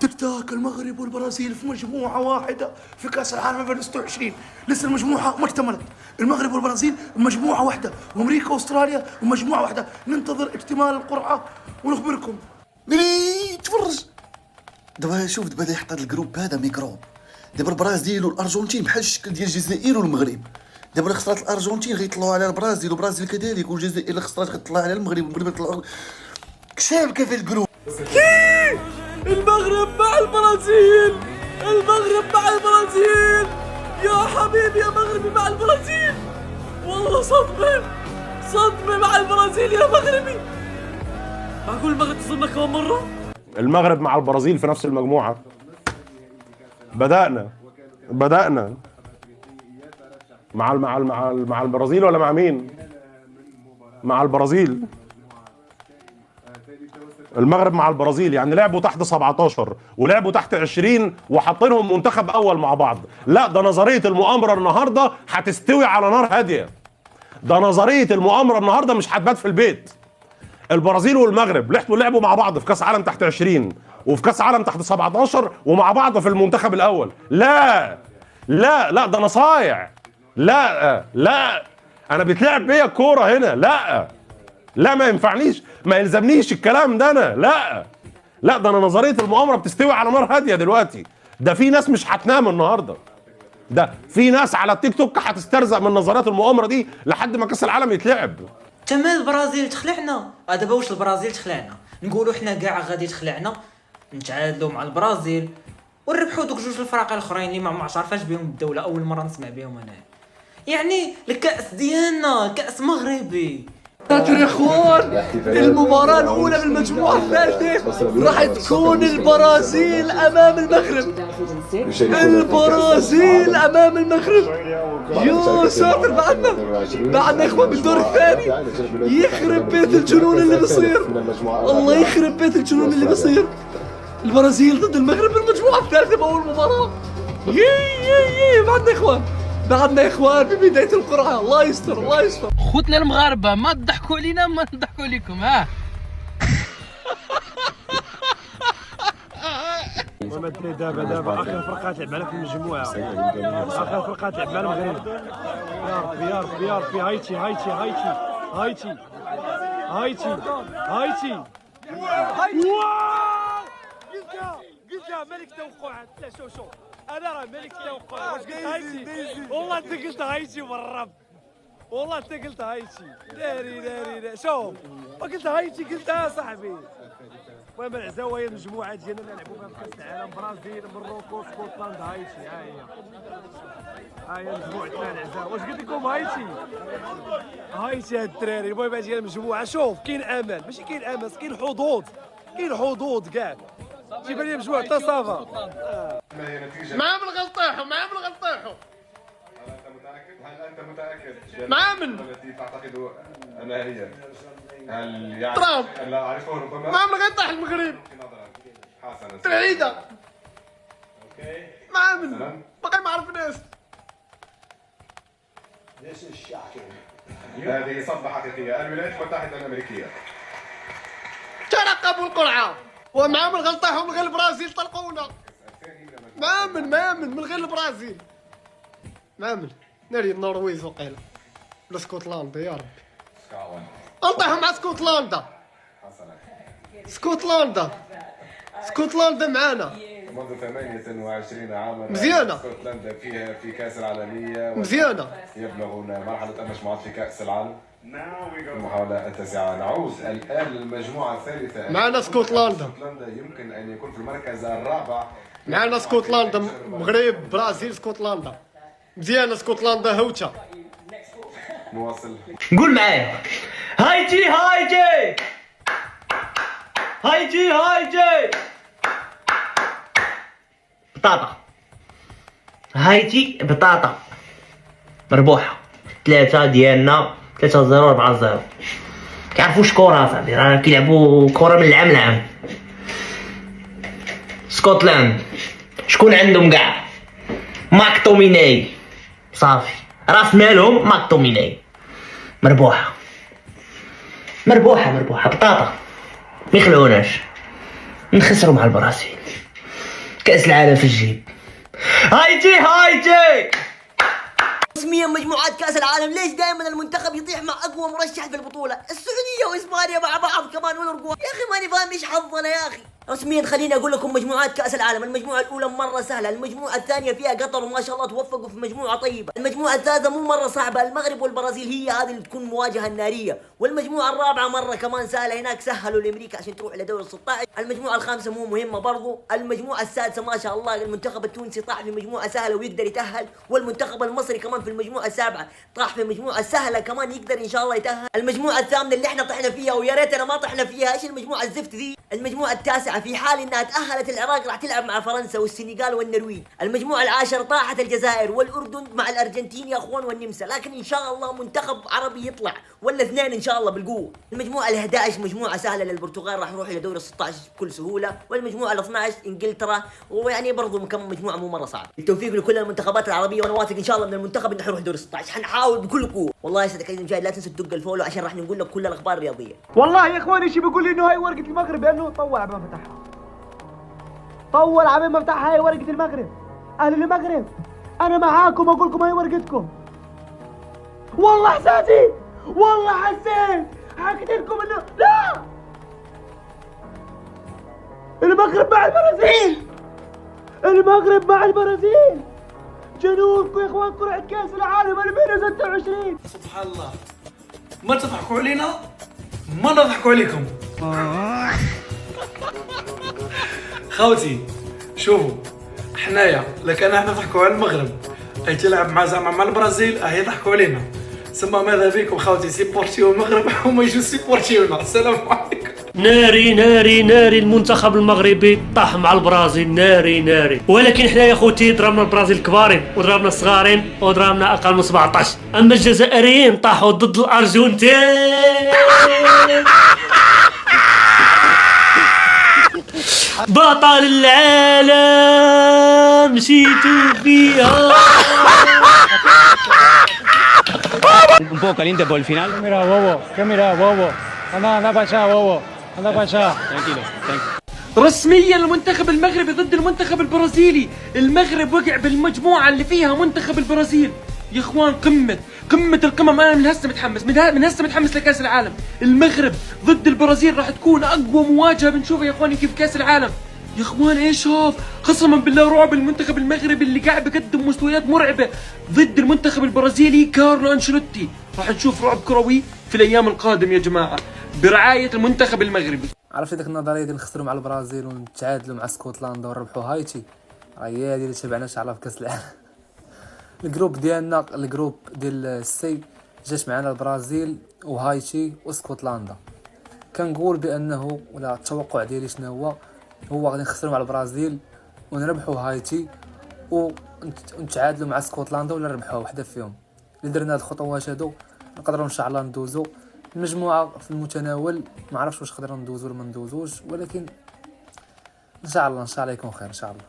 تيك تاك المغرب والبرازيل في مجموعة واحدة في كأس العالم 2026. لسه المجموعة ما اكتملت. المغرب والبرازيل مجموعة واحدة، وأمريكا وأستراليا ومجموعة واحدة. ننتظر اكتمال القرعة ونخبركم. تفرج دابا. شوف دابا يحط هذا الجروب هذا ميكروب. دابا البرازيل والارجنتين بحال الشكل ديال الجزائر والمغرب. دابا اللي خسرت الارجنتين غيطلعوا على البرازيل، والبرازيل كذلك، والجزائر اللي خسرت غتطلع على المغرب، والمغرب غيطلعوا شابكه في الجروب. المغرب مع البرازيل، المغرب مع البرازيل، يا حبيبي يا مغربي مع البرازيل. والله صدمة مع البرازيل يا مغربي. معقول المغرب تصلنا كمان مرة؟ المغرب مع البرازيل في نفس المجموعة. بدأنا مع البرازيل ولا مع مين؟ مع البرازيل. المغرب مع البرازيل، يعني لعبوا تحت 17 ولعبوا تحت 20 وحاطينهم منتخب اول مع بعض. لا، ده نظريه المؤامره النهارده هتستوي على نار هاديه. ده نظريه المؤامره النهارده مش هتبات في البيت. البرازيل والمغرب لعبوا مع بعض في كاس عالم تحت 20 وفي كاس عالم تحت 17 ومع بعض في المنتخب الاول. لا لا لا، ده نصايع. لا انا بيتلعب بيا الكوره هنا. لا ما ينفعنيش، ما يلزمنيش الكلام ده. انا لا ده انا نظريه المؤامره بتستوي على نار هاديه دلوقتي. ده في ناس مش هتنام النهارده. ده في ناس على التيك توك هتسترزق من نظريات المؤامره دي لحد ما كاس العالم يتلعب. تمام البرازيل تخلعنا. دابا واش البرازيل تخلعنا؟ نقولوا حنا كاع غادي تخلعنا، نتعادلوا مع البرازيل ونربحوا دوك جوج الفرق الاخرين اللي ما عارفاش بهم الدوله، اول مره نسمع بهم انا. يعني الكاس ديالنا كاس مغربي. يا اخوان، المباراة الأولى بالمجموعة الثالثة راح تكون البرازيل أمام المغرب. البرازيل أمام المغرب. يا ساتر، بعدنا إخوان بالدور الثاني. يخرب بيت الجنون اللي بيصير، الله يخرب بيت الجنون اللي بيصير. البرازيل ضد المغرب بالمجموعة الثالثة بأول مباراة. بعدنا إخوان ببداية القرعة. الله يستر. خوتنا المغاربه ما تضحكوا علينا، ما نضحكوا عليكم. ها دابا اخر فرقه تلعب معنا في المجموعه، اخر فرقه تلعب معنا المغرب. يا ربي هايتي قلتها ملك توقعات. لا شوف انا راه ملك توقعات. واش قلت هايتي؟ والله انت قلت هايتي والرب، والله انت قلت هايتي. داري شوف، قلت هايتي قلتها صاحبي. المهم العزاوه هي المجموعه ديالنا اللي نلعبوا بها في كاس العالم: برازيل، مروكو، اسكتلندا، هايتي. ها هي مجموعتنا العزاوه. واش قلت لكم هايتي هاد الدراري. المهم هذه هي المجموعه. شوف كاين امل، ماشي كاين امل، كاين حظوظ كاع. تيبان لي مجموعه صافا. معاهم الغلطيحو. هل انت متاكد؟ مع من؟ التي تعتقد انها هي؟ هل يعني ترامب. لا اعرفه ربما. معاهم الغلطيح المغرب. حسنا. بعيدة. اوكي. مع من؟ باقي ما عرفناش. هذه صدمه حقيقيه. الولايات المتحده الامريكيه ترقبوا القرعة، ومعاهم الغلطيحو من غير البرازيل طلقونا. من غير البرازيل. ناري النرويج وقيلا ولا اسكتلندا. يا ربي غلطيحو مع اسكتلندا. اسكتلندا معانا منذ 28 عاما. مزيانة. اسكتلندا فيها في كاس العالميه مزيانة. يبلغون مرحله المجموعات في كاس العالم. المحاولة التاسعة. نعود الآن للمجموعة الثالثة. معنا اسكتلندا. يمكن أن يكون في المركز الرابع. معنا اسكتلندا، مغرب، برازيل، اسكتلندا. مزيانة اسكتلندا هوتشا. نواصل. قول معايا: هايتي. بطاطا. هايتي بطاطا مربوحة. 3 ديالنا، 3-0 4-0. كيعرفوش كورة صاحبي، راه كيلعبوا كورة من العام لعام. اسكتلند شكون عندهم كاع؟ ماكتوميناي. صافي، راس مالهم ماكتوميناي. مربوحة بطاطا، ما يخلعوناش. نخسروا مع البرازيل. كأس العالم في الجيب. هايجي رسميا مجموعات كأس العالم. ليش دائما المنتخب يطيح مع أقوى مرشح في البطولة؟ السعودية وإسبانيا مع بعض كمان والأورجواي. يا أخي ماني فاهم إيش حظنا يا أخي. رسميا خليني اقول لكم مجموعات كاس العالم. المجموعه الاولى مره سهله، المجموعه الثانيه فيها قطر وما شاء الله توفقوا في مجموعه طيبه، المجموعه الثالثه مو مره صعبه، المغرب والبرازيل هي هذه اللي تكون مواجهه الناريه، والمجموعه الرابعه مره كمان سهله، هناك سهلوا لامريكا عشان تروح لدور ال16، المجموعه الخامسه مو مهمه برضو، المجموعه السادسه ما شاء الله المنتخب التونسي طاح في مجموعه سهله ويقدر يتاهل، والمنتخب المصري كمان في المجموعه السابعه طاح في مجموعه سهله كمان يقدر ان شاء الله يتاهل، المجموعه الثامنه اللي احنا طحنا فيها ويا ريتنا ما طحنا فيها، ايش المجموعه الزفت ذي، المجموعه التاسعه في حال انها تأهلت العراق راح تلعب مع فرنسا والسنغال والنرويج، المجموعة العاشرة طاحت الجزائر والأردن مع الأرجنتين يا أخوان والنمسا، لكن إن شاء الله منتخب عربي يطلع ولا اثنين إن شاء الله بالقوة، المجموعة ال11 مجموعة سهلة للبرتغال راح يروح إلى دور ال16 بكل سهولة، والمجموعة ال12 إنجلترا، ويعني برضو كم مجموعة مو مرة صعبة، التوفيق لكل المنتخبات العربية وأنا واثق إن شاء الله من المنتخب إنه حيروح دور ال16، حنحاول بكل قوة، والله يسعدك عزيزي المشاهد لا تنسوا تدق الفولو عشان راح نقول لك كل الأخبار الرياضية. والله يا اخواني شي بيقول لي انه هاي ورقة المغرب لانه طول على ما فتحها. طول على ما فتحها هاي ورقة المغرب. اهل المغرب انا معاكم اقول لكم هاي ورقتكم. والله احساسي والله حسيت حكيت لكم انه لا المغرب مع البرازيل. المغرب مع البرازيل. جنوبكم يا اخوان قرعة كاس العالم 2026. سبحان الله ما تضحكوا علينا ما نضحكوا عليكم. خوتي شوفوا حنايا لكان احنا نضحكوا على المغرب اي تلعب مع زعما مع البرازيل اه يضحكوا علينا، سما ماذا بكم خوتي سيبورتيو المغرب هما يجوا سيبورتيونا. السلام عليكم. ناري ناري ناري المنتخب المغربي طاح مع البرازيل ناري ناري، ولكن حنا يا خوتي ضربنا البرازيل الكبارين وضربنا الصغارين وضربنا اقل من 17، اما الجزائريين طاحوا ضد الارجنتين. بطل العالم مشيتوا فيها. Un poco caliente por el final. ¿Qué mira, bobo? Anda para allá, bobo. Anda para allá. Tranquilo. رسميا المنتخب المغربي ضد المنتخب البرازيلي، المغرب وقع بالمجموعة اللي فيها منتخب البرازيل. يا اخوان قمة القمم، انا من هسه متحمس من هسه متحمس لكاس العالم. المغرب ضد البرازيل راح تكون اقوى مواجهة بنشوفها يا اخواني كيف كاس العالم. يا اخوان ايش هذا؟ قسما بالله رعب المنتخب المغربي اللي قاعد بقدم مستويات مرعبة ضد المنتخب البرازيلي كارلو انشيلوتي. راح نشوف رعب كروي في الايام القادمة يا جماعة برعاية المنتخب المغربي. عرفتي ديك النظريه ديال نخسروا مع البرازيل ونتعادلوا مع اسكتلندا ونربحوا هايتي؟ هي هذه اللي تبعنا ان شاء الله في كاس العالم. الجروب ديالنا الجروب ديال السي جات معنا البرازيل وهايتي واسكتلندا. كنقول بانه ولا التوقع ديالي شنو هو غادي نخسروا مع البرازيل ونربحوا هايتي ونتعادلوا مع اسكتلندا ولا نربحوا وحده فيهم. اللي درنا هاد الخطوات هادو نقدروا ان شاء الله ندوزو المجموعه في المتناول. ما عرفتش واش قدرنا ندوزو ولا ما ندوزوش، ولكن ان شاء الله يكون خير ان شاء الله.